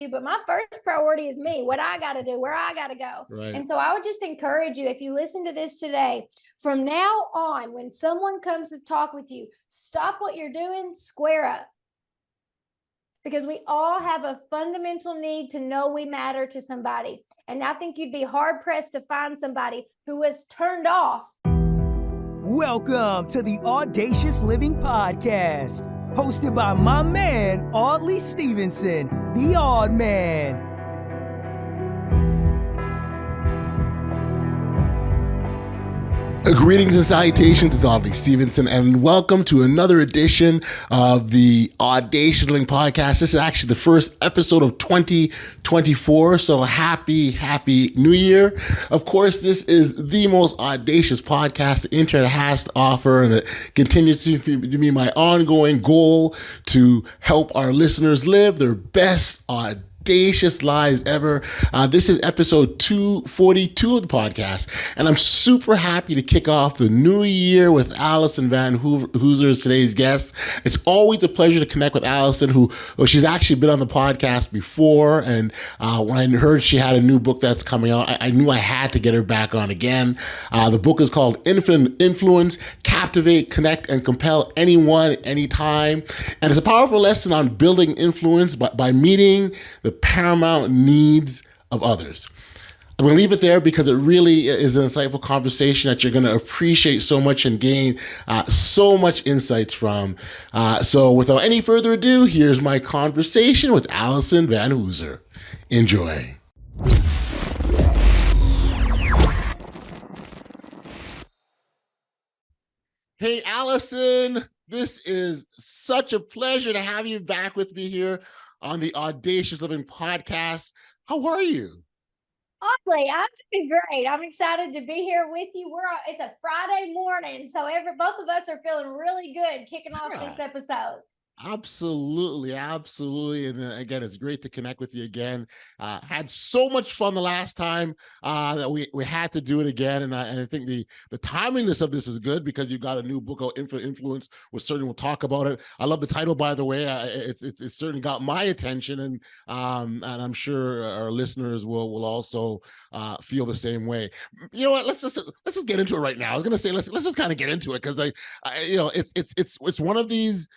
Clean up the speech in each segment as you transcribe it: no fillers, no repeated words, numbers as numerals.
do, but my first priority is me, what I got to do, where I got to go. Right. And so I would just encourage you, if you listen to this today, from now on, when someone comes to talk with you, stop what you're doing, square up. Because we all have a fundamental need to know we matter to somebody. And I think you'd be hard pressed to find somebody who is turned off. Welcome to the Audacious Living Podcast, hosted by my man, Audley Stevenson, the Odd Man. Greetings and salutations, it's Audley Stevenson, and welcome to another edition of the Audacious Living Podcast. This is actually the first episode of 2024, so happy New Year. Of course, this is the most audacious podcast the internet has to offer, and it continues to be my ongoing goal to help our listeners live their best audacious lives ever. This is episode 242 of the podcast, and I'm super happy to kick off the new year with Alyson Van Hooser as today's guest. It's always a pleasure to connect with Alyson, she's actually been on the podcast before, and when I heard she had a new book that's coming out, I knew I had to get her back on again. The book is called Infinite Influence, Captivate, Connect, and Compel Anyone, Anytime, and it's a powerful lesson on building influence by meeting the paramount needs of others. I'm going to leave it there because it really is an insightful conversation that you're going to appreciate so much and gain so much insights from. So without any further ado, here's my conversation with Alyson Van Hooser. Enjoy. Hey, Alyson, this is such a pleasure to have you back with me here on the Audacious Living Podcast. How are you? Audley, I'm doing great. I'm excited to be here with you. It's a Friday morning, so both of us are feeling really good kicking off this episode. Absolutely. And again, it's great to connect with you again. Had so much fun the last time that we had to do it again. And I think the timingness of this is good because you've got a new book out, Infinite Influence. We'll talk about it. I love the title, by the way. It's certainly got my attention, and I'm sure our listeners will also feel the same way. You know what? Let's just get into it right now. I was going to say let's just kind of get into it because it's one of these.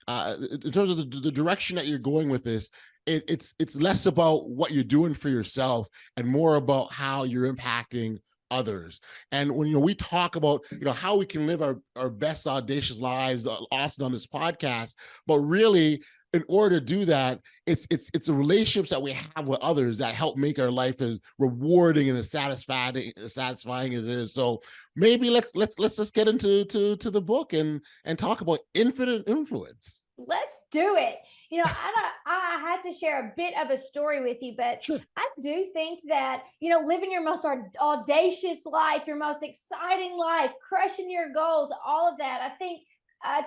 In terms of the direction that you're going with this, it's less about what you're doing for yourself and more about how you're impacting others. And when we talk about how we can live our best audacious lives, often on this podcast, but really in order to do that, it's the relationships that we have with others that help make our life as rewarding and as satisfying as it is. So maybe let's just get into the book and talk about infinite influence. Let's do it. I had to share a bit of a story with you, but sure. I do think that, living your most audacious life, your most exciting life, crushing your goals, all of that, I think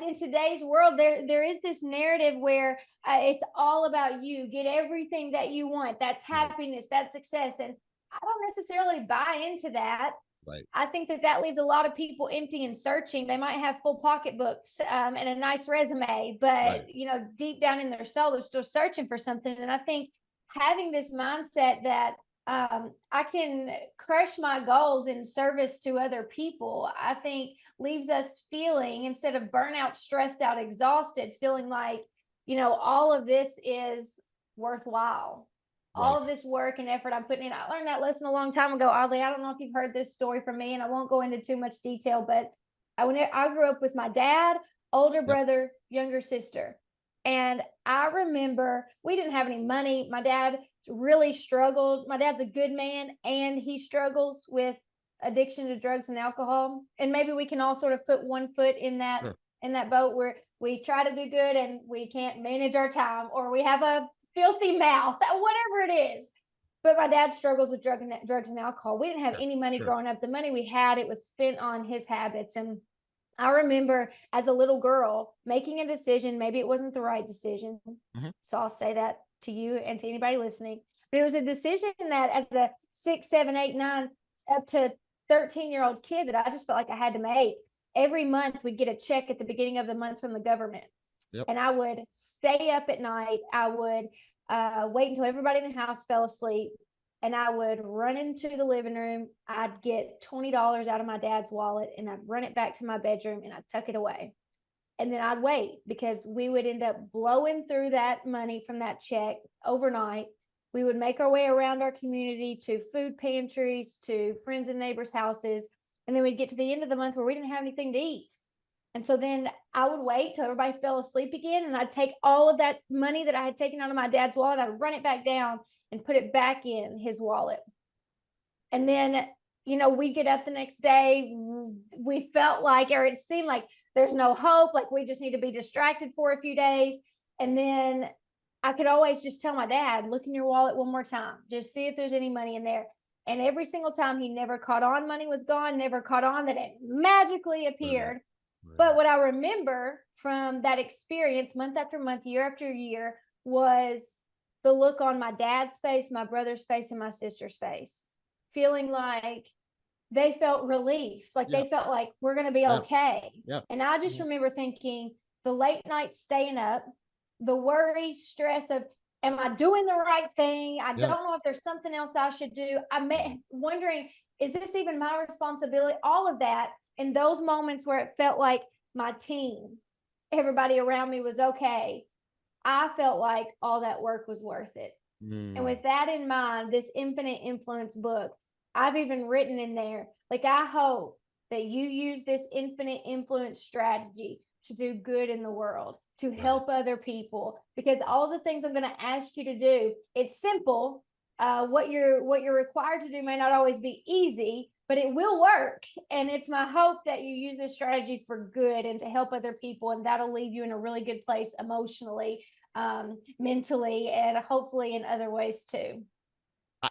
in today's world, there is this narrative where it's all about you. Get everything that you want. That's happiness. That's success. And I don't necessarily buy into that. Right. I think that leaves a lot of people empty and searching. They might have full pocketbooks and a nice resume, but deep down in their soul, they're still searching for something. And I think having this mindset that I can crush my goals in service to other people, I think leaves us feeling, instead of burnout, stressed out, exhausted, feeling like, all of this is worthwhile. Right. All of this work and effort I'm putting in. I learned that lesson a long time ago, Audley. I don't know if you've heard this story from me, and I won't go into too much detail, but I grew up with my dad, older brother, younger sister. And I remember we didn't have any money. My dad really struggled. My dad's a good man, and he struggles with addiction to drugs and alcohol. And maybe we can all sort of put one foot in that boat where we try to do good and we can't manage our time, or we have a filthy mouth, whatever it is. But my dad struggles with drugs and alcohol. We didn't have any money growing up. The money we had, it was spent on his habits. And I remember as a little girl making a decision. Maybe it wasn't the right decision. Mm-hmm. So I'll say that to you and to anybody listening. But it was a decision that as a 6, 7, 8, 9, up to 13-year-old kid that I just felt like I had to make. Every month we'd get a check at the beginning of the month from the government. Yep. And I would stay up at night. I would wait until everybody in the house fell asleep. And I would run into the living room. I'd get $20 out of my dad's wallet and I'd run it back to my bedroom and I'd tuck it away. And then I'd wait because we would end up blowing through that money from that check overnight. We would make our way around our community to food pantries, to friends and neighbors' houses. And then we'd get to the end of the month where we didn't have anything to eat. And so then I would wait till everybody fell asleep again. And I'd take all of that money that I had taken out of my dad's wallet. I'd run it back down and put it back in his wallet. And then, we'd get up the next day. We felt like, or it seemed like there's no hope. Like we just need to be distracted for a few days. And then I could always just tell my dad, look in your wallet one more time, just see if there's any money in there. And every single time he never caught on money was gone, never caught on that it magically appeared. Right. But what I remember from that experience, month after month, year after year, was the look on my dad's face, my brother's face, and my sister's face, feeling like they felt relief, like they felt like we're going to be okay. And I just remember thinking the late nights staying up, the worry, stress of, am I doing the right thing? I don't know if there's something else I should do. Wondering, is this even my responsibility? All of that in those moments where it felt like my team, everybody around me was okay. I felt like all that work was worth it. And with that in mind, this Infinite Influence book, I've even written in there, like, I hope that you use this infinite influence strategy to do good in the world, to help other people, because all the things I'm going to ask you to do, it's simple. What you're required to do may not always be easy, but it will work. And it's my hope that you use this strategy for good and to help other people. And that'll leave you in a really good place emotionally, mentally, and hopefully in other ways too.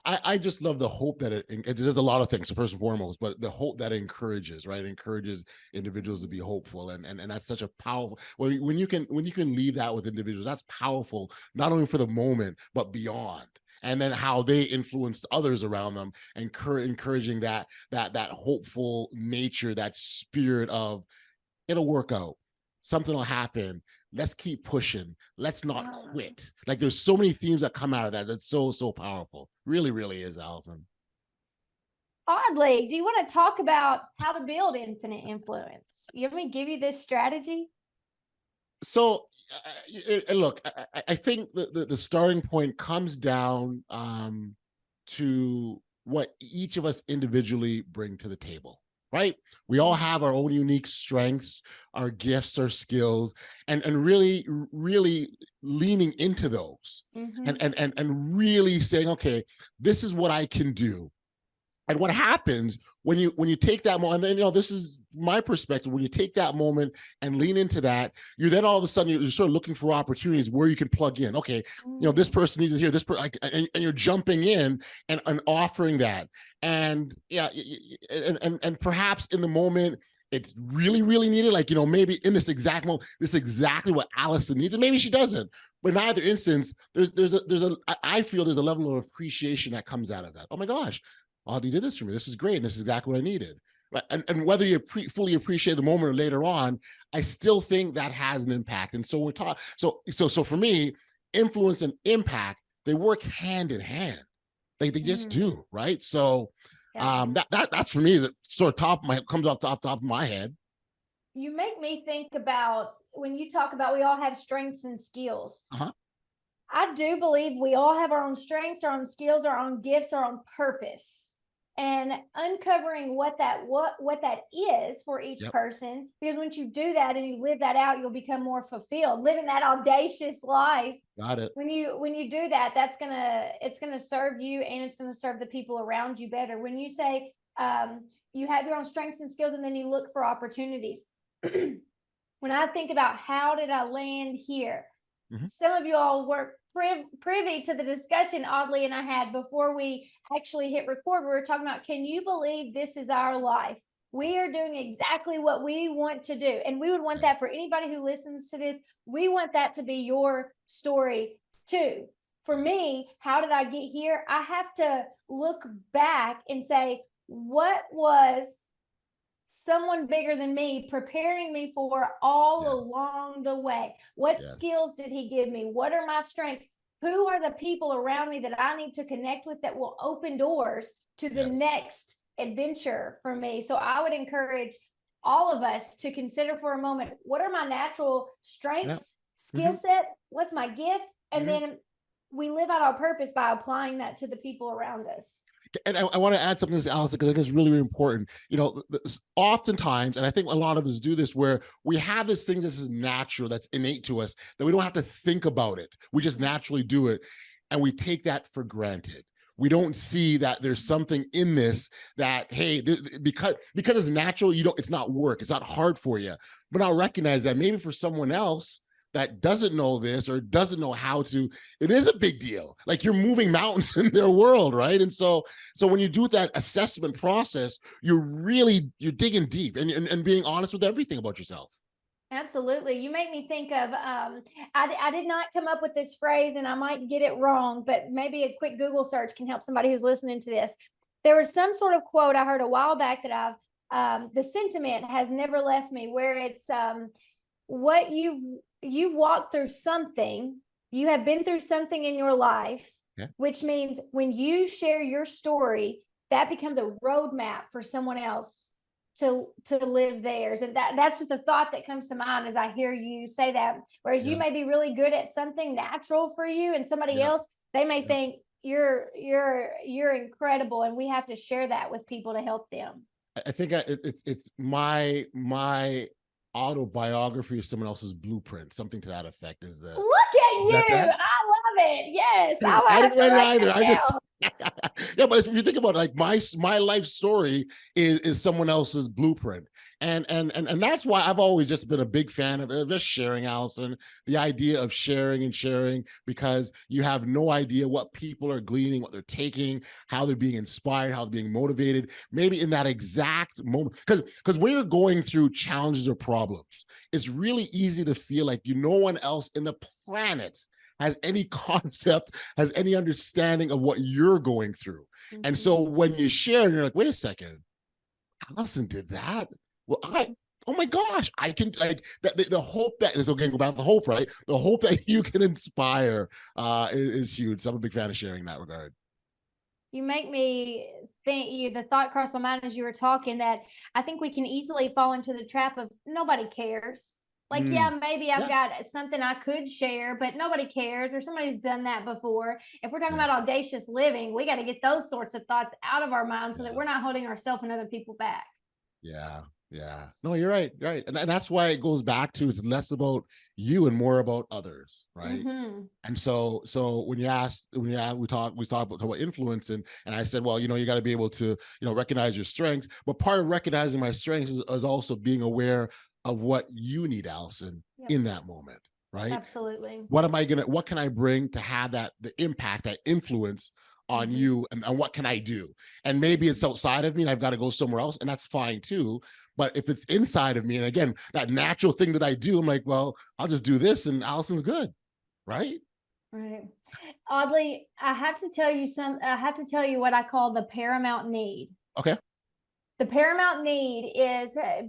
I just love the hope that it does a lot of things. So first and foremost, but the hope that it encourages, right? It encourages individuals to be hopeful. And that's such a powerful, when you can leave that with individuals, that's powerful, not only for the moment, but beyond. And then how they influenced others around them, encouraging that hopeful nature, that spirit of, it'll work out. Something will happen. Let's keep pushing. Let's not quit. Like, there's so many themes that come out of that. That's so powerful. Really, really is, Alyson. Oddly, do you want to talk about how to build infinite influence? You want me to give you this strategy? So, look, I think the starting point comes down to what each of us individually bring to the table. Right? We all have our own unique strengths, our gifts, our skills, and really, really leaning into those and really saying, okay, this is what I can do. And what happens when you take that moment, and then, this is my perspective, when you take that moment and lean into that, you're then all of a sudden you're sort of looking for opportunities where you can plug in. Okay, this person needs to hear this, and you're jumping in and offering that. And and perhaps in the moment it's really, really needed. Like, maybe in this exact moment, this is exactly what Alyson needs, and maybe she doesn't. But in either instance, I feel there's a level of appreciation that comes out of that. Oh my gosh, Audie did this for me. This is great. And this is exactly what I needed. Right? And whether you fully appreciate the moment or later on, I still think that has an impact. And so we're talking. So for me, influence and impact, they work hand in hand. They just do, right? So that's for me, that sort of comes off the top of my head. You make me think about when you talk about we all have strengths and skills. I do believe we all have our own strengths, our own skills, our own gifts, our own purpose, and uncovering what that is for each person. Because once you do that and you live that out, you'll become more fulfilled, living that audacious life. Got it. When you do that, it's gonna serve you and it's gonna serve the people around you better. When you say you have your own strengths and skills, and then you look for opportunities. When I think about how did I land here, some of you all were privy to the discussion Audley and I had before we actually hit record. We were talking about, can you believe this is our life? We are doing exactly what we want to do. And we would want that for anybody who listens to this. We want that to be your story too. For me, how did I get here? I have to look back and say, what was someone bigger than me preparing me for all along the way? What skills did he give me? What are my strengths? who are the people around me that I need to connect with that will open doors to the next adventure for me. So I would encourage all of us to consider for a moment, what are my natural strengths, skill set? What's my gift? And then we live out our purpose by applying that to the people around us. And I want to add something to this, Alyson, because I think it's really, really important. Oftentimes, and I think a lot of us do this, where we have this thing that is natural, that's innate to us, that we don't have to think about it. We just naturally do it. And we take that for granted. We don't see that there's something in this that, hey, because it's natural, it's not work. It's not hard for you. But I'll recognize that maybe for someone else that doesn't know this or doesn't know how to, it is a big deal. Like, you're moving mountains in their world, right? And so when you do that assessment process, you're digging deep and being honest with everything about yourself. Absolutely. You make me think of, I did not come up with this phrase and I might get it wrong, but maybe a quick Google search can help somebody who's listening to this. There was some sort of quote I heard a while back that the sentiment has never left me, where it's, what you've walked through something, you have been through something in your life, which means when you share your story, that becomes a roadmap for someone else to live theirs. And that's just the thought that comes to mind as I hear you say that. Whereas you may be really good at something natural for you, and somebody else, they may think you're incredible, and we have to share that with people to help them. I think it's my autobiography of someone else's blueprint, something to that effect. Look at you! I love it. Yes, I didn't write it either. But if you think about it, like my life story is someone else's blueprint, and that's why I've always just been a big fan of just sharing, Alyson. The idea of sharing, because you have no idea what people are gleaning, what they're taking, how they're being inspired, how they're being motivated, maybe in that exact moment. Because when you're going through challenges or problems, it's really easy to feel like no one else in the planet has any concept, has any understanding of what you're going through. And so when you share, you're like, wait a second, Alyson did that? Well, oh my gosh, I can, like, the hope that, so again, go back to the hope, right? The hope that you can inspire is huge. So I'm a big fan of sharing in that regard. You make me think, the thought crossed my mind as you were talking, that I think we can easily fall into the trap of nobody cares. Like, maybe I've got something I could share, but nobody cares, or somebody's done that before. If we're talking about audacious living, we got to get those sorts of thoughts out of our minds so that we're not holding ourselves and other people back. Yeah. No, you're right. And that's why it goes back to, it's less about you and more about others, right? And so when we talked about influence, and I said, well, you got to be able to, recognize your strengths. But part of recognizing my strengths is also being aware of what you need, Alyson, in that moment, right? Absolutely. What can I bring to have the impact, that influence on you, and what can I do? And maybe it's outside of me and I've got to go somewhere else, and that's fine too. But if it's inside of me, and again, that natural thing that I do, I'm like, well, I'll just do this and Alyson's good. Right. Oddly, I have to tell you what I call the paramount need. Okay. The paramount need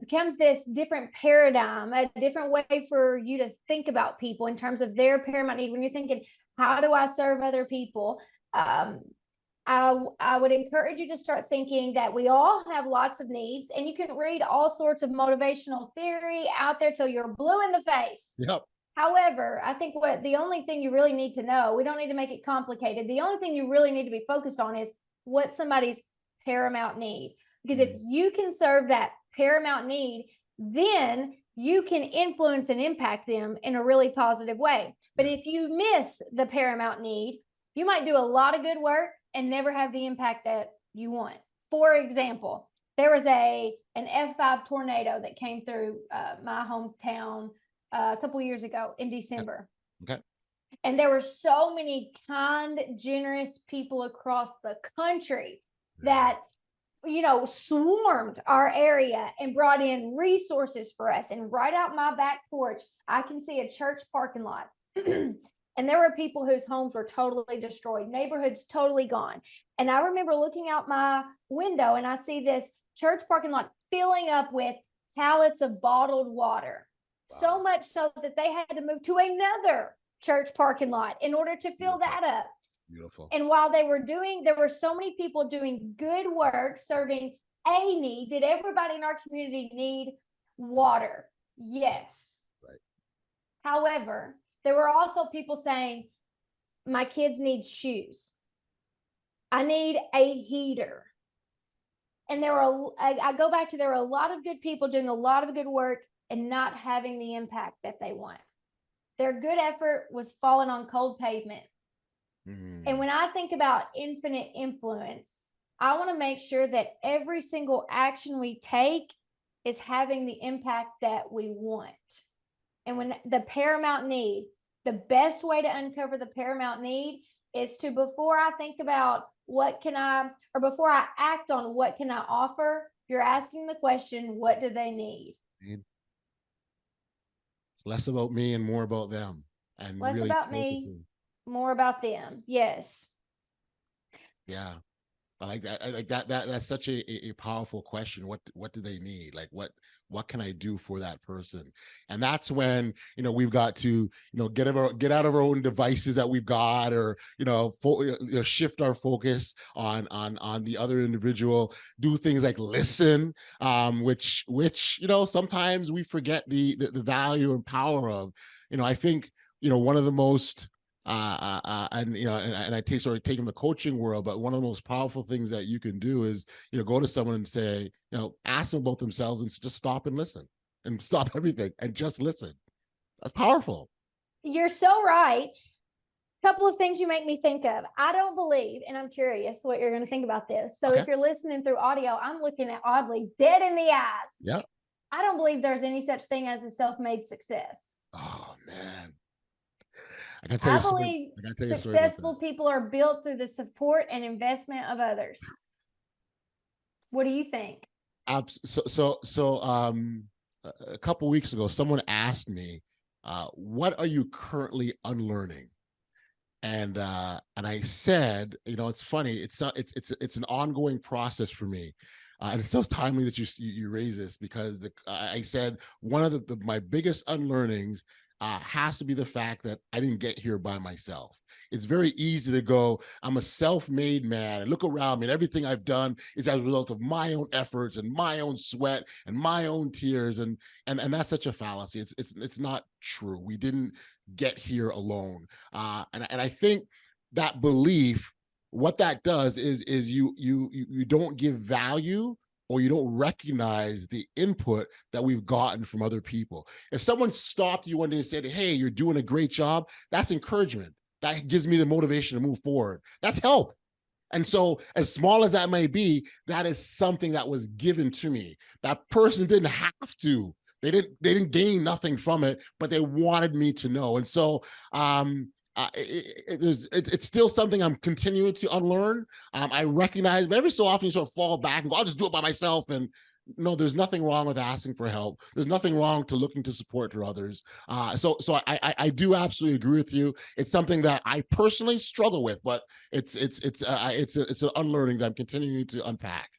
becomes this different paradigm, a different way for you to think about people in terms of their paramount need. When you're thinking, how do I serve other people? I would encourage you to start thinking that we all have lots of needs, and you can read all sorts of motivational theory out there till you're blue in the face. Yep. However, I think the only thing you really need to know, we don't need to make it complicated. The only thing you really need to be focused on is what somebody's paramount need. Because if you can serve that paramount need, then you can influence and impact them in a really positive way. But if you miss the paramount need, you might do a lot of good work and never have the impact that you want. For example, there was an F5 tornado that came through my hometown a couple years ago in December. Okay. And there were so many kind, generous people across the country that swarmed our area and brought in resources for us. And right out my back porch, I can see a church parking lot. And there were people whose homes were totally destroyed, neighborhoods totally gone. And I remember looking out my window and I see this church parking lot filling up with pallets of bottled water. Wow. So much so that they had to move to another church parking lot in order to fill that up. Beautiful. And while there were so many people doing good work, serving a need. Did everybody in our community need water? Yes. Right. However, there were also people saying, my kids need shoes. I need a heater. And I go back to, there were a lot of good people doing a lot of good work and not having the impact that they want. Their good effort was falling on cold pavement. And when I think about infinite influence, I want to make sure that every single action we take is having the impact that we want. And when the paramount need, the best way to uncover the paramount need is to, before I think about before I act on what can I offer, you're asking the question, what do they need? It's less about me and more about them. And less really about me, more about them. Yes. Yeah. I like that. I like that. That's such a powerful question. What do they need? Like, what can I do for that person? And that's when, we've got to, get out of our own devices that we've got, or, shift our focus on the other individual, do things like listen, which, sometimes we forget the value and power of. I think, one of the most, and I taking the coaching world, but one of the most powerful things that you can do is, go to someone and say, ask them about themselves and just stop and listen, and stop everything and just listen. That's powerful. You're so right. Couple of things you make me think of. I don't believe, and I'm curious what you're going to think about this. So if you're listening through audio, I'm looking at Audley dead in the eyes. Yeah. I don't believe there's any such thing as a self-made success. Oh man. I believe successful people are built through the support and investment of others. What do you think? So a couple of weeks ago, someone asked me, what are you currently unlearning? And I said, it's funny. It's an ongoing process for me. And it's so timely that you raise this, because I said one of my biggest unlearnings has to be the fact that I didn't get here by myself. It's very easy to go, I'm a self-made man, and look around me, and everything I've done is as a result of my own efforts and my own sweat and my own tears, and that's such a fallacy. It's not true. We didn't get here alone, and I think that belief, what that does is you don't give value, or you don't recognize the input that we've gotten from other people. If someone stopped you one day and said, hey, you're doing a great job, that's encouragement. That gives me the motivation to move forward. That's help. And so, as small as that may be, that is something that was given to me. That person didn't have to. They didn't gain nothing from it, but they wanted me to know. And so it's still something I'm continuing to unlearn. I recognize, but every so often you sort of fall back and go, I'll just do it by myself. And no, there's nothing wrong with asking for help. There's nothing wrong to looking to support for others. So I do absolutely agree with you. It's something that I personally struggle with, but it's an unlearning that I'm continuing to unpack.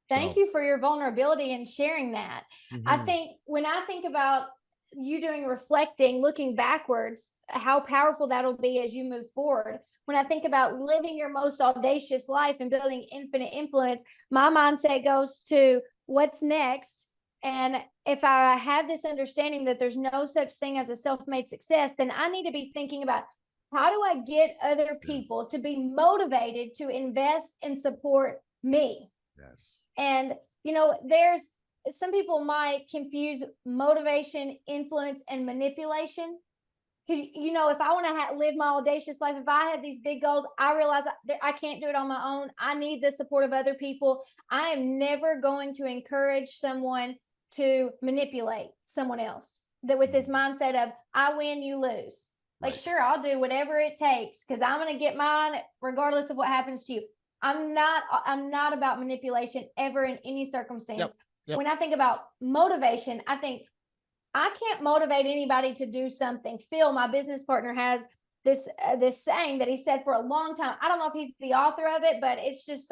Thank you for your vulnerability and sharing that. Mm-hmm. I think when I think about you doing reflecting, looking backwards, how powerful that'll be as you move forward. When I think about living your most audacious life and building infinite influence, my mindset goes to what's next. And if I have this understanding that there's no such thing as a self-made success, then I need to be thinking about, how do I get other people to be motivated to invest and support me? Yes. And, there's some people might confuse motivation, influence, and manipulation. Because, if I want to live my audacious life, if I had these big goals, I realize I can't do it on my own. I need the support of other people. I am never going to encourage someone to manipulate someone else that with this mindset of I win, you lose. Like, sure, I'll do whatever it takes because I'm going to get mine regardless of what happens to you. I'm not about manipulation ever in any circumstance. Yep. When I think about motivation, I think I can't motivate anybody to do something. Phil, my business partner, has this saying that he said for a long time. I don't know if he's the author of it, but it's just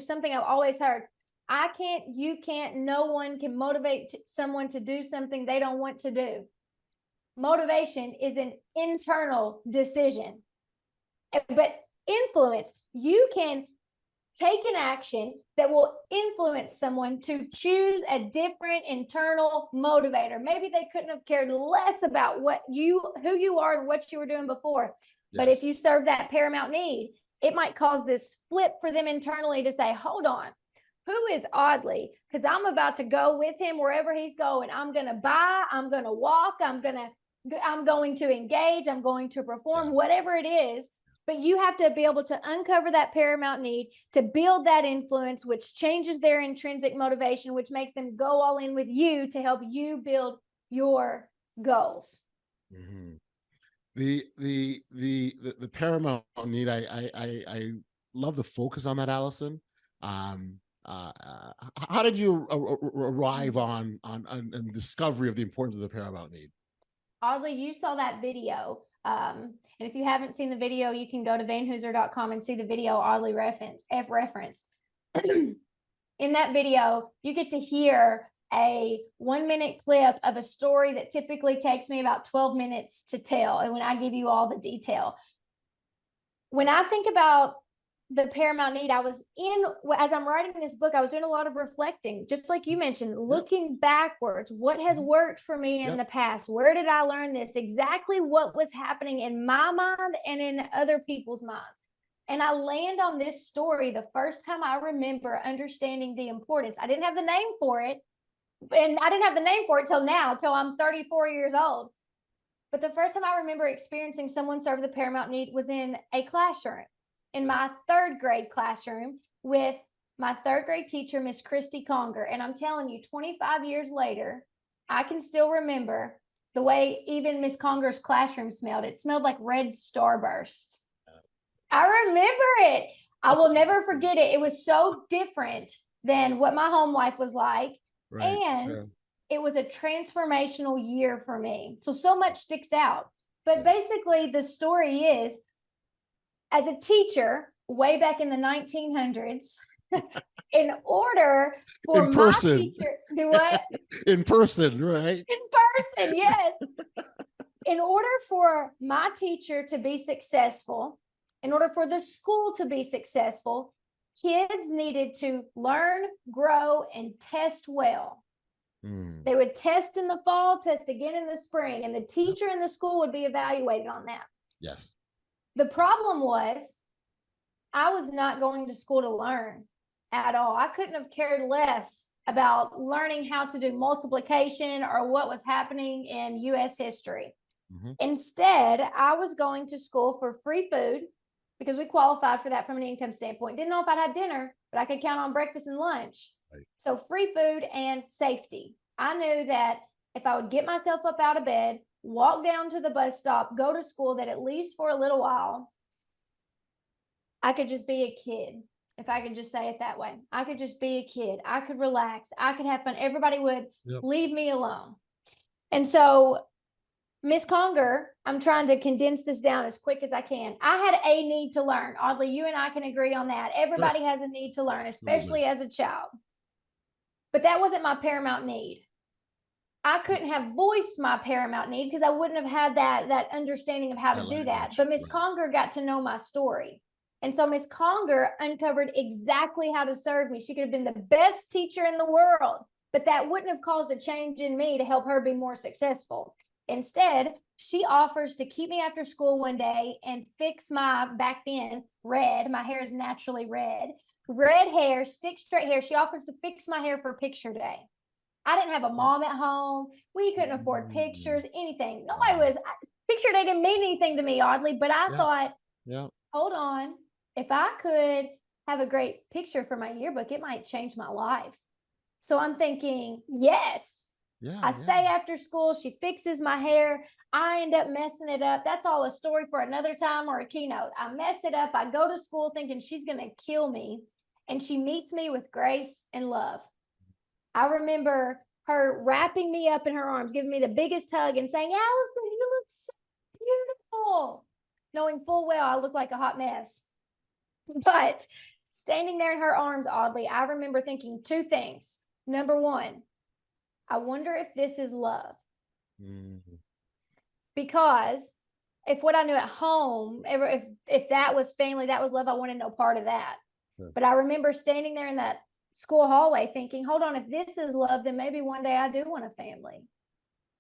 something I've always heard. I can't, you can't, no one can motivate someone to do something they don't want to do. Motivation is an internal decision. But influence, you can take an action that will influence someone to choose a different internal motivator. Maybe they couldn't have cared less about who you are and what you were doing before. Yes. But if you serve that paramount need, it might cause this flip for them internally to say, hold on, who is Audley? Because I'm about to go with him wherever he's going. I'm going to buy, I'm going to walk, I'm going to engage, I'm going to perform, yes. Whatever it is. But you have to be able to uncover that paramount need to build that influence, which changes their intrinsic motivation, which makes them go all in with you to help you build your goals. Mm-hmm. The paramount need. I love the focus on that, Alyson. How did you arrive on discovery of the importance of the paramount need? Audley, you saw that video. And if you haven't seen the video, you can go to vanhooser.com and see the video Audley referenced. In that video, you get to hear a 1-minute clip of a story that typically takes me about 12 minutes to tell. And when I give you all the detail, when I think about the paramount need, as I'm writing this book, I was doing a lot of reflecting, just like you mentioned, looking backwards. What has worked for me in the past? Where did I learn this? Exactly what was happening in my mind and in other people's minds. And I land on this story the first time I remember understanding the importance. I didn't have the name for it. And I didn't have the name for it till now, till I'm 34 years old. But the first time I remember experiencing someone serve the paramount need was in a classroom. In my 3rd grade classroom with my 3rd grade teacher, Miss Christy Conger. And I'm telling you, 25 years later, I can still remember the way even Miss Conger's classroom smelled. It smelled like red Starburst. I remember it. I will never forget it. It was so different than what my home life was like. Right. And it was a transformational year for me. So much sticks out. But basically, the story is, as a teacher, way back in the 1900s, in order for my teacher, do what? In person, right? In person, yes. In order for my teacher to be successful, in order for the school to be successful, kids needed to learn, grow, and test well. They would test in the fall, test again in the spring, and the teacher in the school would be evaluated on that. Yes. The problem was I was not going to school to learn at all. I couldn't have cared less about learning how to do multiplication or what was happening in U.S. history. Mm-hmm. Instead, I was going to school for free food because we qualified for that from an income standpoint. Didn't know if I'd have dinner, but I could count on breakfast and lunch. Right. So free food and safety. I knew that if I would get myself up out of bed, walk down to the bus stop, go to school, that at least for a little while, I could just be a kid. If I could just say it that way, I could just be a kid. I could relax. I could have fun. Everybody would leave me alone. And so, Miss Conger, I'm trying to condense this down as quick as I can. I had a need to learn. Oddly, you and I can agree on that. Everybody has a need to learn, especially as a child. But that wasn't my paramount need. I couldn't have voiced my paramount need because I wouldn't have had that understanding of how to do that. But Miss Conger got to know my story. And so Miss Conger uncovered exactly how to serve me. She could have been the best teacher in the world, but that wouldn't have caused a change in me to help her be more successful. Instead, she offers to keep me after school one day and fix my, back then, my hair is naturally red hair, stick straight hair. She offers to fix my hair for picture day. I didn't have a mom at home. We couldn't afford pictures, anything. Picture day didn't mean anything to me, oddly, but I thought, hold on. If I could have a great picture for my yearbook, it might change my life. So I'm thinking, yes. I stay after school. She fixes my hair. I end up messing it up. That's all a story for another time or a keynote. I mess it up. I go to school thinking she's going to kill me. And she meets me with grace and love. I remember her wrapping me up in her arms, giving me the biggest hug and saying, Alyson, you look so beautiful. Knowing full well I look like a hot mess. But standing there in her arms, oddly, I remember thinking 2 things. Number 1, I wonder if this is love. Mm-hmm. because if what I knew at home, if that was family, that was love, I wanted no part of that. Sure. But I remember standing there in that school hallway thinking, hold on, if this is love, then maybe one day I do want a family.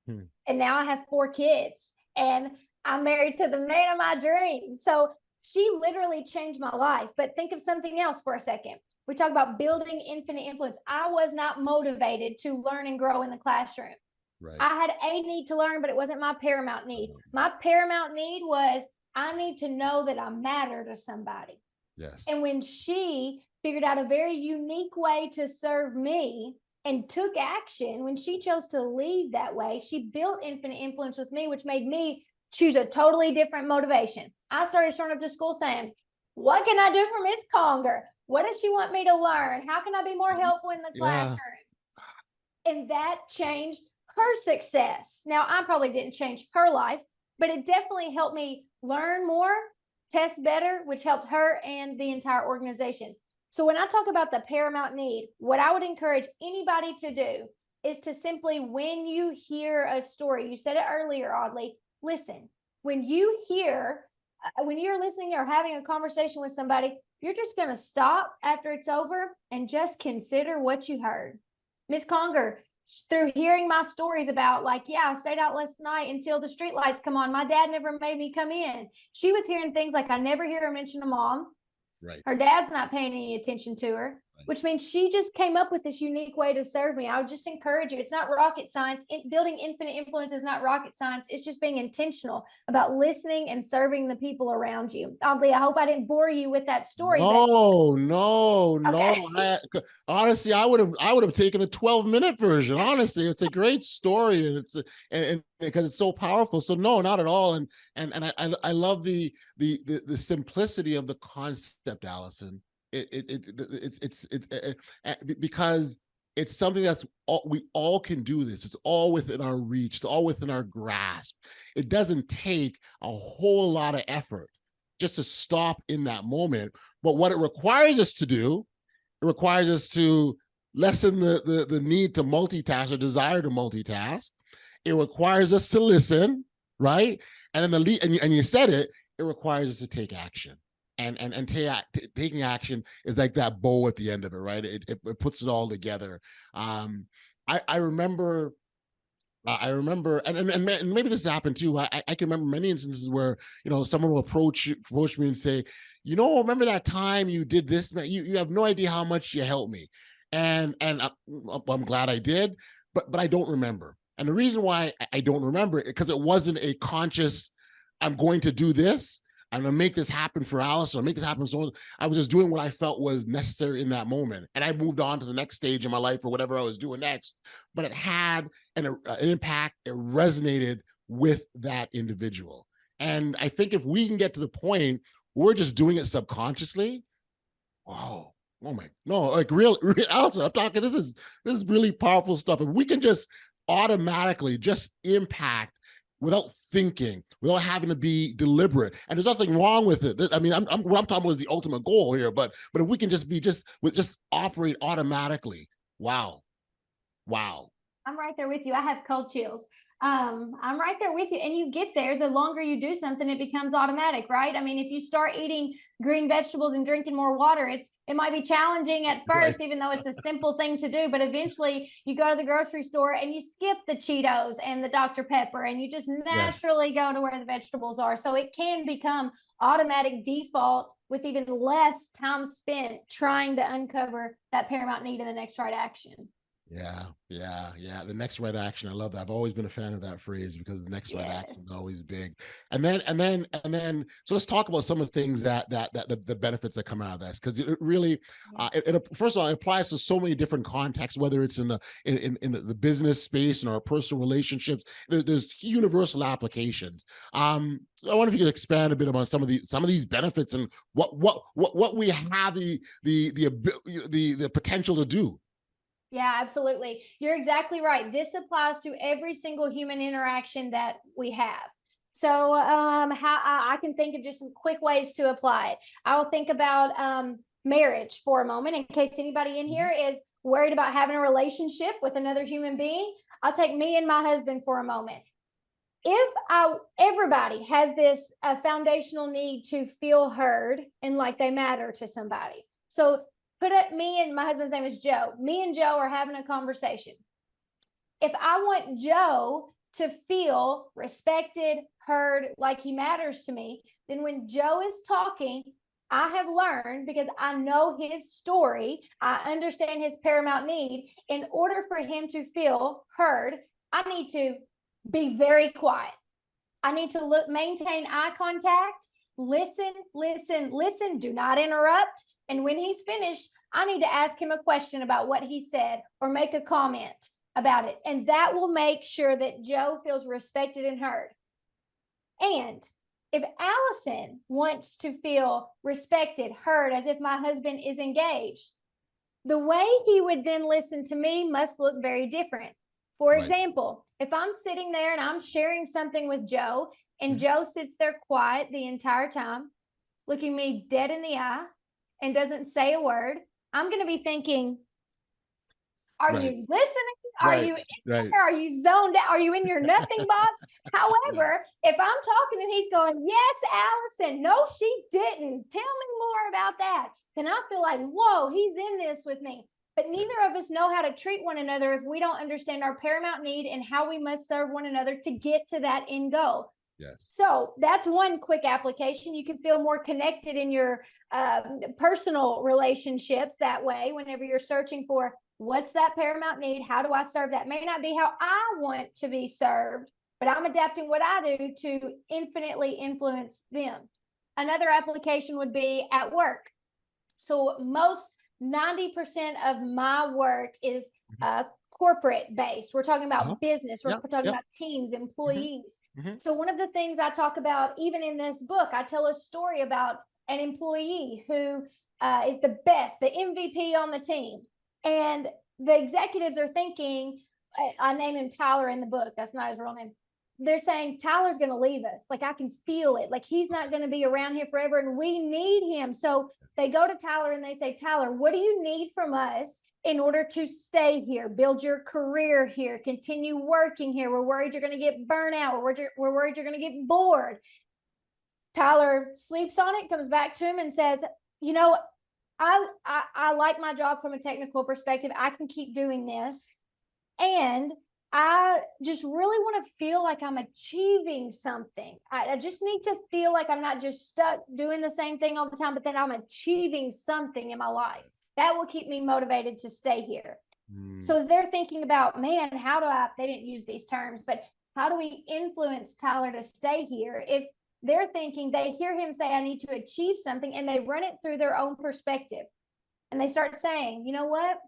And now I have 4 kids and I'm married to the man of my dreams. So she literally changed my life. But think of something else for a second. We talk about building infinite influence. I was not motivated to learn and grow in the classroom. Right. I had a need to learn, but it wasn't my paramount need. My paramount need was I need to know that I matter to somebody. Yes. And when she figured out a very unique way to serve me and took action, when she chose to lead that way, she built infinite influence with me, which made me choose a totally different motivation. I started showing up to school saying, what can I do for Miss Conger? What does she want me to learn? How can I be more helpful in the classroom? And that changed her success. Now, I probably didn't change her life, but it definitely helped me learn more, test better, which helped her and the entire organization. So when I talk about the paramount need, what I would encourage anybody to do is to simply, when you hear a story, you said it earlier, Audley, listen. When you're listening or having a conversation with somebody, you're just going to stop after it's over and just consider what you heard. Miss Conger, through hearing my stories about I stayed out last night until the street lights come on. My dad never made me come in. She was hearing things like I never hear her mention a mom. Right. Her dad's not paying any attention to her, right. Which means she just came up with this unique way to serve me. I would just encourage you. It's not rocket science. Building infinite influence is not rocket science. It's just being intentional about listening and serving the people around you. Oddly, I hope I didn't bore you with that story. No. Okay. Honestly, I would have taken the 12-minute version. Honestly, it's a great story, and it's because it's so powerful. So no, not at all. And I love the simplicity of the concept, Alyson. It's because it's something we all can do this. It's all within our reach. It's all within our grasp. It doesn't take a whole lot of effort just to stop in that moment. But what it requires us to do, it requires us to lessen the need to multitask or desire to multitask. It requires us to listen, right? And then and you said it requires us to take action. And taking action is like that bow at the end of it, right? It puts it all together. I remember, and maybe this happened too. I can remember many instances where someone will approach me and say, remember that time you did this? Man, you have no idea how much you helped me, and I'm glad I did, but I don't remember. And the reason why I don't remember it because it wasn't a conscious, I'm going to do this. I'm going to make this happen for Alice or make this happen. So I was just doing what I felt was necessary in that moment. And I moved on to the next stage in my life or whatever I was doing next. But it had an impact. It resonated with that individual. And I think if we can get to the point where we're just doing it subconsciously, oh my, no, like real Alyson, I'm talking, this is really powerful stuff. If we can just automatically just impact without thinking, without having to be deliberate. And there's nothing wrong with it. I mean, what I'm talking about is the ultimate goal here, but if we can just operate automatically. Wow. I'm right there with you. I have cold chills. I'm right there with you. And you get there, the longer you do something, it becomes automatic, right? I mean, if you start eating green vegetables and drinking more water, it might be challenging at first, right, even though it's a simple thing to do, but eventually you go to the grocery store and you skip the Cheetos and the Dr. Pepper and you just naturally go to where the vegetables are. So it can become automatic default with even less time spent trying to uncover that paramount need in the next right action. Yeah. The next right action. I love that. I've always been a fan of that phrase because the next right action is always big. And then, so let's talk about some of the things that the benefits that come out of this, because it really, first of all, it applies to so many different contexts, whether it's in the business space and our personal relationships. There's universal applications. I wonder if you could expand a bit about some of these benefits and what we have the potential to do. Yeah, absolutely. You're exactly right. This applies to every single human interaction that we have. So how I can think of just some quick ways to apply it. I will think about marriage for a moment in case anybody in here is worried about having a relationship with another human being. I'll take me and my husband for a moment. Everybody has this foundational need to feel heard and like they matter to somebody. So me and my husband's name is Joe. Me and Joe are having a conversation. If I want Joe to feel respected, heard, like he matters to me, then when Joe is talking, I have learned, because I know his story, I understand his paramount need. In order for him to feel heard, I need to be very quiet. I need to maintain eye contact, listen, do not interrupt. And when he's finished, I need to ask him a question about what he said or make a comment about it. And that will make sure that Joe feels respected and heard. And if Alyson wants to feel respected, heard, as if my husband is engaged, the way he would then listen to me must look very different. For example, if I'm sitting there and I'm sharing something with Joe, and Joe sits there quiet the entire time, looking me dead in the eye and doesn't say a word, I'm going to be thinking, are you listening? Are you in there? Are you zoned out? Are you in your nothing box? However, if I'm talking and he's going, yes, Alyson, no, she didn't. Tell me more about that. Then I feel like, whoa, he's in this with me. But neither of us know how to treat one another if we don't understand our paramount need and how we must serve one another to get to that end goal. Yes. So that's one quick application. You can feel more connected in your personal relationships that way whenever you're searching for what's that paramount need? How do I serve that? May not be how I want to be served, but I'm adapting what I do to infinitely influence them. Another application would be at work. So 90% of my work is corporate based. We're talking about business. We're talking about teams, employees. So one of the things I talk about, even in this book, I tell a story about an employee who is the best, the MVP on the team. And the executives are thinking, I name him Tyler in the book. That's not his real name. They're saying, Tyler's going to leave us. Like, I can feel it. Like, he's not going to be around here forever, and we need him. So they go to Tyler and they say, Tyler, what do you need from us in order to stay here, build your career here, continue working here? We're worried you're going to get burnt out. We're worried you're going to get bored. Tyler sleeps on it, comes back to him and says, you know, I like my job from a technical perspective. I can keep doing this. And I just really want to feel like I'm achieving something. I just need to feel like I'm not just stuck doing the same thing all the time, but that I'm achieving something in my life. That will keep me motivated to stay here. So as they're thinking about, man, they didn't use these terms, but how do we influence Tyler to stay here? If they're thinking, they hear him say, I need to achieve something, and they run it through their own perspective. And they start saying, you know what?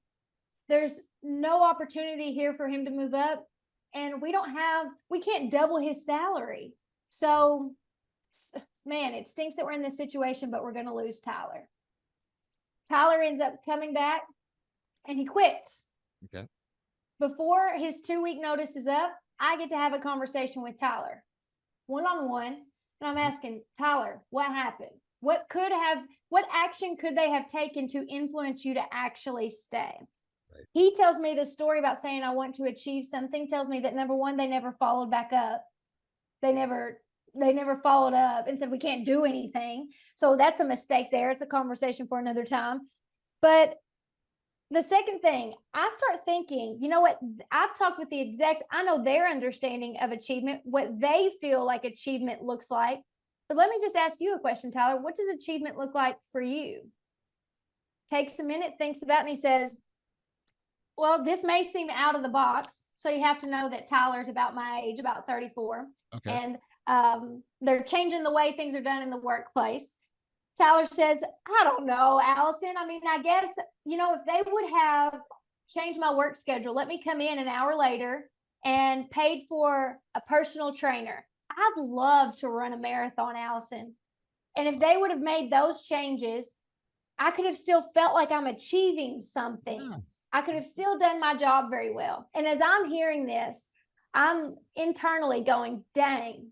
There's no opportunity here for him to move up. And we can't double his salary. So, man, it stinks that we're in this situation, but we're going to lose Tyler. Tyler ends up coming back and he quits. Okay. Before his 2-week notice is up, I get to have a conversation with Tyler one-on-one. And I'm asking, Tyler, what happened? What action could they have taken to influence you to actually stay? Right. He tells me the story about saying, I want to achieve something, tells me that number one, they never followed back up. They never followed up and said, we can't do anything. So that's a mistake there. It's a conversation for another time. But the second thing, I start thinking, you know what? I've talked with the execs. I know their understanding of achievement, what they feel like achievement looks like. But let me just ask you a question, Tyler. What does achievement look like for you? Takes a minute, thinks about it, and he says, well, this may seem out of the box. So you have to know that Tyler's about my age, about 34. Okay. And they're changing the way things are done in the workplace. Tyler says, I don't know, Alyson. I mean, I guess, if they would have changed my work schedule, let me come in an hour later and paid for a personal trainer. I'd love to run a marathon, Alyson. And if they would have made those changes, I could have still felt like I'm achieving something. Yes. I could have still done my job very well. And as I'm hearing this, I'm internally going, dang.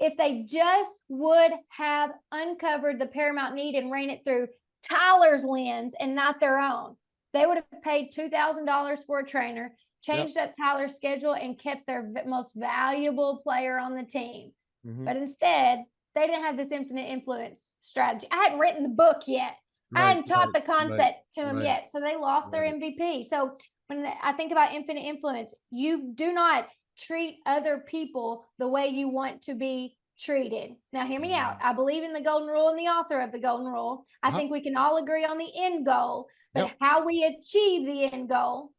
If they just would have uncovered the paramount need and ran it through Tyler's lens and not their own, they would have paid $2,000 for a trainer. changed up Tyler's schedule and kept their most valuable player on the team. But instead, they didn't have this infinite influence strategy. I hadn't written the book yet. I hadn't taught the concept to them yet. So they lost their MVP. So when I think about infinite influence, you do not treat other people the way you want to be treated. Now, hear me out. I believe in the golden rule and the author of the golden rule. I think we can all agree on the end goal, but how we achieve the end goal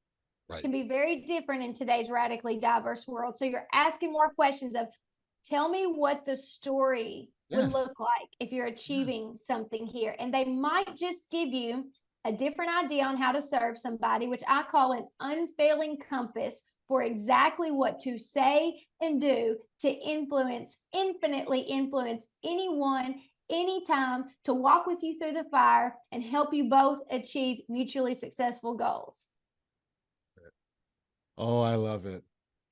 can be very different in today's radically diverse world. So you're asking more questions of, tell me what the story would look like if you're achieving something here. And they might just give you a different idea on how to serve somebody, which I call an unfailing compass for exactly what to say and do to infinitely influence anyone, anytime, to walk with you through the fire and help you both achieve mutually successful goals. Oh, I love it.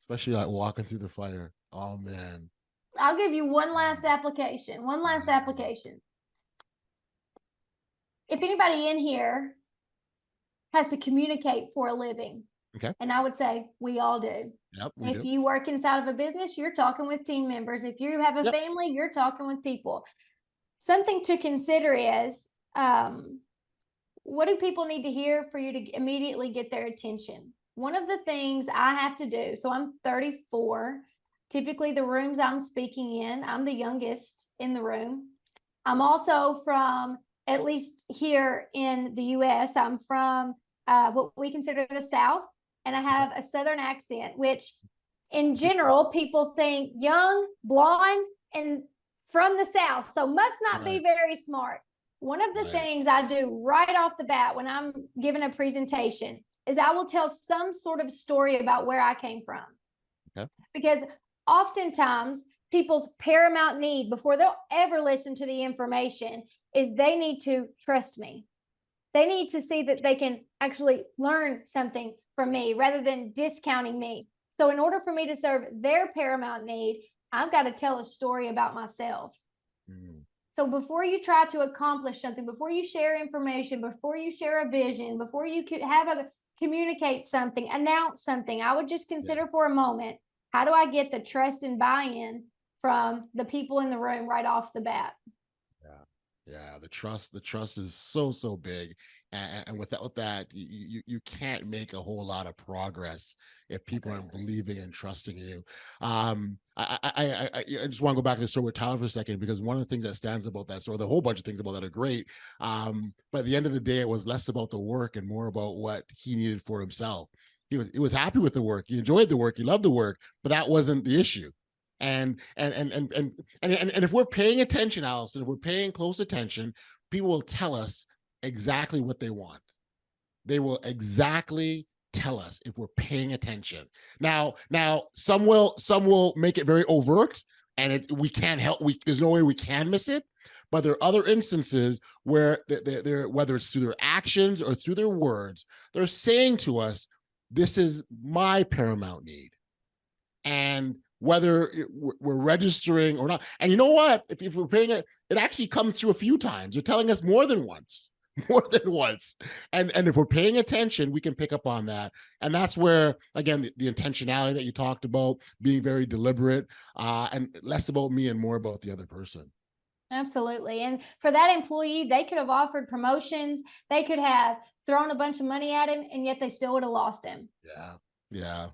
Especially like walking through the fire. Oh, man. I'll give you one last application. If anybody in here has to communicate for a living, and I would say we all do. If you work inside of a business, you're talking with team members. If you have a family, you're talking with people. Something to consider is, what do people need to hear for you to immediately get their attention? One of the things I have to do, so I'm 34. Typically, the rooms I'm speaking in, I'm the youngest in the room. I'm also from, at least here in the U.S., I'm from what we consider the South, and I have a Southern accent, which in general, people think young, blonde, and from the South, so must not be very smart. One of the things I do right off the bat when I'm giving a presentation is I will tell some sort of story about where I came from. Because oftentimes people's paramount need before they'll ever listen to the information is they need to trust me. They need to see that they can actually learn something from me rather than discounting me. So in order for me to serve their paramount need, I've got to tell a story about myself. So before you try to accomplish something, before you share information, before you share a vision, before you communicate something, announce something, I would just consider for a moment, how do I get the trust and buy-in from the people in the room right off the bat? Yeah. The trust is so big. And without that, you can't make a whole lot of progress if people aren't believing and trusting you. I just want to go back to the story with Tyler for a second, because one of the things that stands about that story, the whole bunch of things about that are great. But at the end of the day, it was less about the work and more about what he needed for himself. He was happy with the work. He enjoyed the work. He loved the work, but that wasn't the issue. And if we're paying attention, Alyson, if we're paying close attention, people will tell us exactly what they want. They will exactly tell us if we're paying attention. Now some will make it very overt, and we can't help. There's no way we can miss it. But there are other instances where they're, whether it's through their actions or through their words, they're saying to us, "This is my paramount need," and whether we're registering or not. And you know what? If we're paying it, it actually comes through a few times. You're telling us more than once. And if we're paying attention, we can pick up on that. And that's where, again, the intentionality that you talked about, being very deliberate, and less about me and more about the other person. Absolutely. And for that employee, they could have offered promotions. They could have thrown a bunch of money at him, and yet they still would have lost him. Yeah.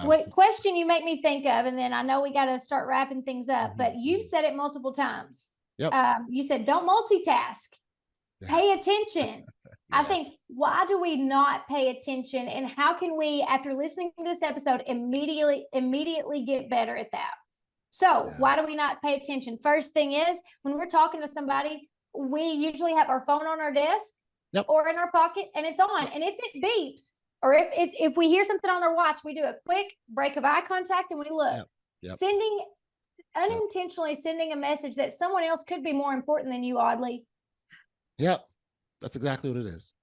What question you make me think of, and then I know we got to start wrapping things up, but you've said it multiple times. You said, don't multitask. Pay attention. I think, why do we not pay attention, and how can we, after listening to this episode, immediately get better at that? So why do we not pay attention? First thing is, when we're talking to somebody, we usually have our phone on our desk or in our pocket, and it's on. And if it beeps, or if we hear something on our watch, we do a quick break of eye contact and we look. Unintentionally sending a message that someone else could be more important than you, oddly. That's exactly what it is.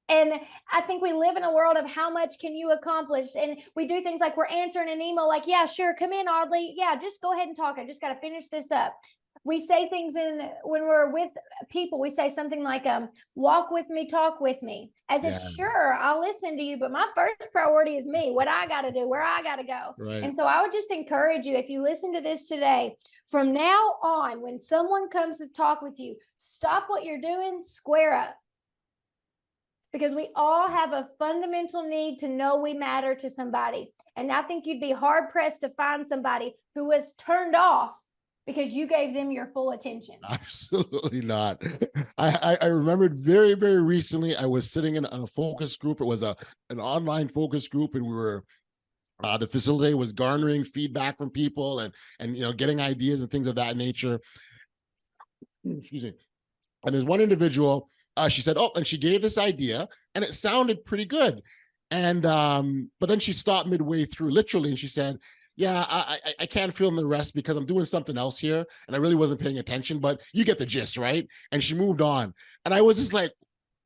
And I think we live in a world of how much can you accomplish? And we do things like we're answering an email like, yeah, sure, come in, Audley. Yeah, just go ahead and talk. I just got to finish this up. we say things when we're with people, we say something like, walk with me, talk with me, as if, sure, I'll listen to you, but my first priority is me, what I got to do, where I got to go. Right. And so I would just encourage you, if you listen to this today, from now on, when someone comes to talk with you, stop what you're doing, square up. Because we all have a fundamental need to know we matter to somebody. And I think you'd be hard pressed to find somebody who was turned off because you gave them your full attention. Absolutely not. I remembered very, very recently, I was sitting in a focus group. It was an online focus group, and we were the facilitator was garnering feedback from people and getting ideas and things of that nature. Excuse me. And there's one individual, she said, oh, and she gave this idea and it sounded pretty good. And, but then she stopped midway through, literally. And she said, yeah, I can't film the rest because I'm doing something else here. And I really wasn't paying attention, but you get the gist, right? And she moved on. And I was just like,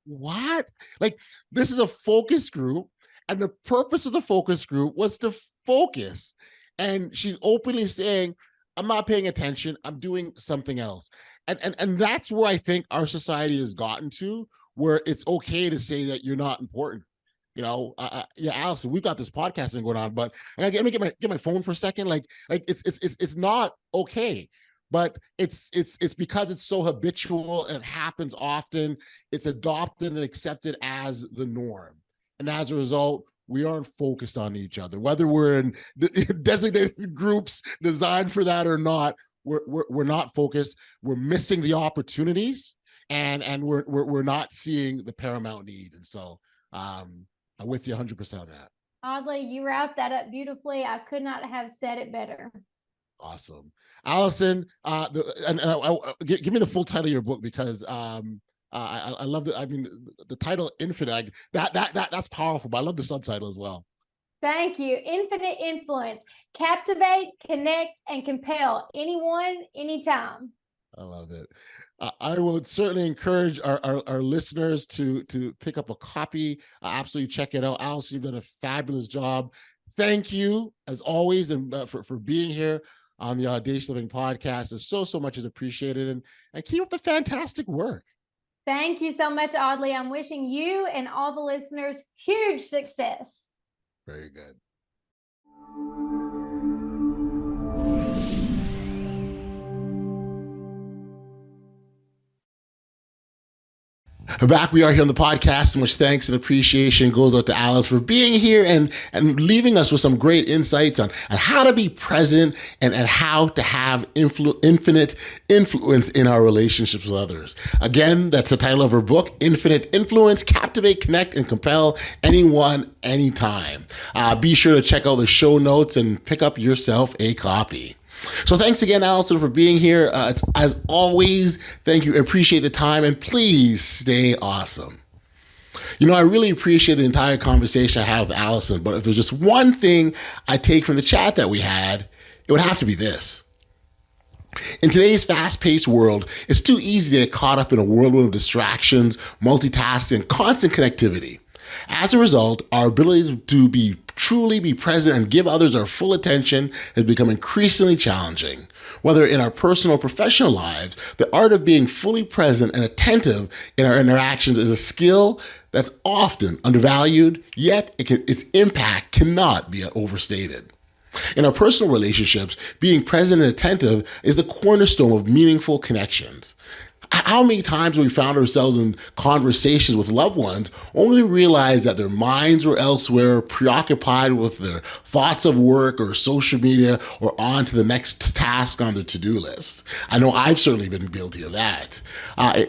what? Like, this is a focus group. And the purpose of the focus group was to focus. And she's openly saying, I'm not paying attention. I'm doing something else. And that's where I think our society has gotten to, where it's okay to say that you're not important. Yeah, Alyson, we've got this podcasting going on, but let me get my phone for a second. Like it's not okay, but it's because it's so habitual and it happens often. It's adopted and accepted as the norm, and as a result, we aren't focused on each other, whether we're in designated groups designed for that or not. We're not focused. We're missing the opportunities, and we're not seeing the paramount need. And so I'm with you 100% on that. Audley, you wrapped that up beautifully. I could not have said it better. Awesome, Alyson. Give me the full title of your book, because I love it. I mean, the title "Infinite," that's powerful, but I love the subtitle as well. Thank you. Infinite Influence. Captivate, connect, and compel. Anyone, anytime. I love it. I will certainly encourage our listeners to pick up a copy. Absolutely check it out. Alyson, you've done a fabulous job. Thank you, as always, and for being here on the Audacious Living Podcast. Is so much is appreciated. And keep up the fantastic work. Thank you so much, Audley. I'm wishing you and all the listeners huge success. Very good. Back we are here on the podcast. So much thanks and appreciation goes out to Alice for being here and leaving us with some great insights on how to be present and how to have infinite influence in our relationships with others. Again, that's the title of her book, Infinite Influence, Captivate, Connect, and Compel Anyone, Anytime. Be sure to check out the show notes and pick up yourself a copy. So thanks again, Alyson, for being here. It's, as always, thank you. Appreciate the time, and please stay awesome. I really appreciate the entire conversation I had with Alyson, but if there's just one thing I take from the chat that we had, it would have to be this. In today's fast-paced world, it's too easy to get caught up in a whirlwind of distractions, multitasking, and constant connectivity. As a result, our ability to truly be present and give others our full attention has become increasingly challenging. Whether in our personal or professional lives, the art of being fully present and attentive in our interactions is a skill that's often undervalued, yet its impact cannot be overstated. In our personal relationships, being present and attentive is the cornerstone of meaningful connections. How many times have we found ourselves in conversations with loved ones only to realize that their minds were elsewhere, preoccupied with their thoughts of work or social media, or on to the next task on their to-do list? I know I've certainly been guilty of that.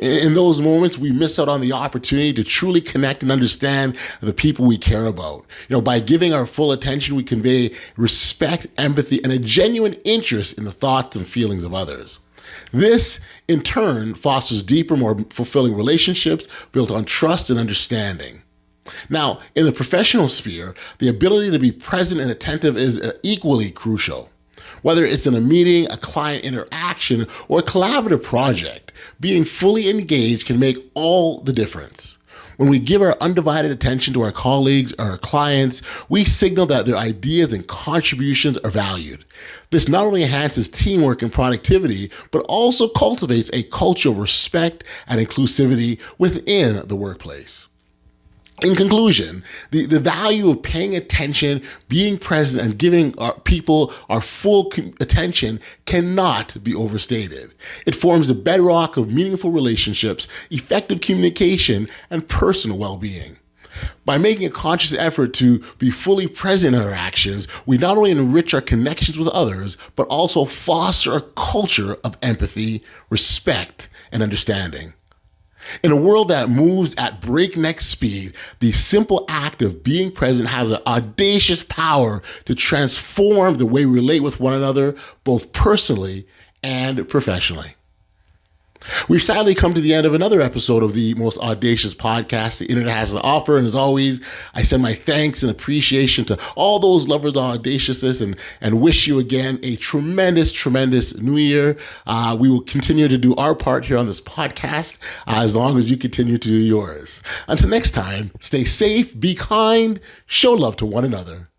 In those moments, we miss out on the opportunity to truly connect and understand the people we care about. By giving our full attention, we convey respect, empathy, and a genuine interest in the thoughts and feelings of others. This, in turn, fosters deeper, more fulfilling relationships built on trust and understanding. Now, in the professional sphere, the ability to be present and attentive is equally crucial. Whether it's in a meeting, a client interaction, or a collaborative project, being fully engaged can make all the difference. When we give our undivided attention to our colleagues or our clients, we signal that their ideas and contributions are valued. This not only enhances teamwork and productivity, but also cultivates a culture of respect and inclusivity within the workplace. In conclusion, the value of paying attention, being present, and giving our people our full attention cannot be overstated. It forms the bedrock of meaningful relationships, effective communication, and personal well-being. By making a conscious effort to be fully present in our actions, we not only enrich our connections with others, but also foster a culture of empathy, respect, and understanding. In a world that moves at breakneck speed, the simple act of being present has an audacious power to transform the way we relate with one another, both personally and professionally. We've sadly come to the end of another episode of the most audacious podcast the internet has to offer. And as always, I send my thanks and appreciation to all those lovers of audaciousness and wish you again a tremendous, tremendous new year. We will continue to do our part here on this podcast as long as you continue to do yours. Until next time, stay safe, be kind, show love to one another,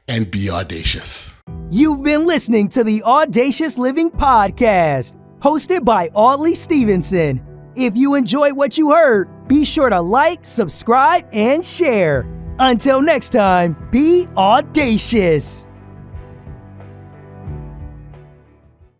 and be audacious. You've been listening to the Audacious Living Podcast, hosted by Alyson Stevenson. If you enjoyed what you heard, be sure to like, subscribe, and share. Until next time, be audacious.